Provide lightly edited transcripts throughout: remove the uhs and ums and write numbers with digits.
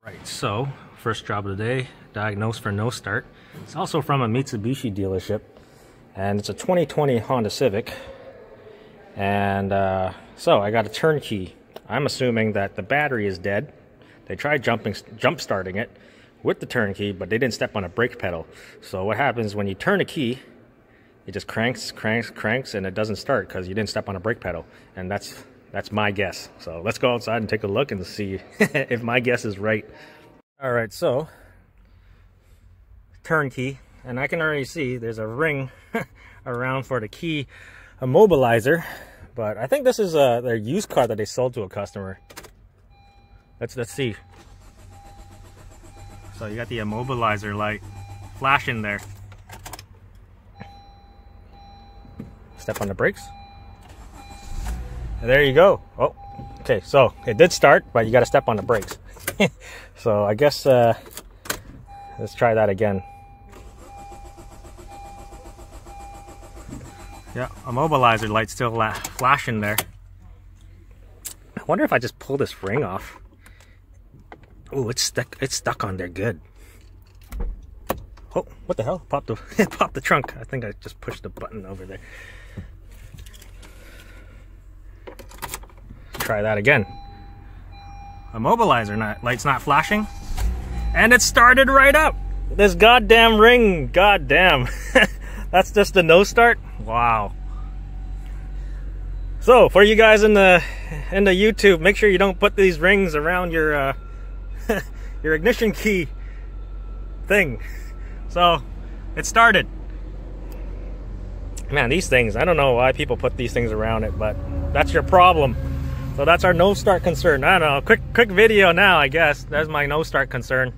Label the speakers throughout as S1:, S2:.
S1: Right, so first job of the day, diagnosed for no start. It's also from a Mitsubishi dealership, and it's a 2020 Honda Civic. And so I got a turnkey. I'm assuming that the battery is dead. They tried jump starting it with the turnkey, but they didn't step on a brake pedal. So what happens when you turn a key, it just cranks, and it doesn't start because you didn't step on a brake pedal. And that's my guess. So let's go outside and take a look and see if my guess is right. All right, so turnkey, and I can already see there's a ring around for the key immobilizer, but I think this is their used car that they sold to a customer. Let's see. So you got the immobilizer light flashing there. Step on the brakes. And there you go. Oh, okay, so it did start, but you got to step on the brakes. So I guess let's try that again. Yeah, immobilizer light still flashing there. I wonder if I just pull this ring off. Oh, it's stuck on there good. Oh, what the hell? Popped the trunk. I think I just pushed the button over there. Try that again. Immobilizer light's not flashing, and it started right up. This goddamn ring, goddamn. That's just a no start. Wow. So for you guys in the YouTube, make sure you don't put these rings around your your ignition key thing. So it started. Man, these things, I don't know why people put these things around it, but that's your problem. So that's our no start concern. I don't know, quick video now, I guess. That's my no start concern.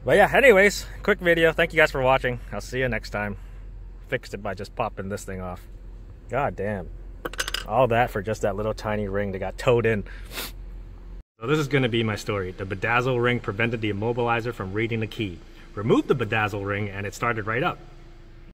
S1: But yeah, anyways, quick video. Thank you guys for watching. I'll see you next time. Fixed it by just popping this thing off. God damn. All that for just that little tiny ring that got towed in. So this is going to be my story. The bedazzle ring prevented the immobilizer from reading the key. Removed the bedazzle ring and it started right up.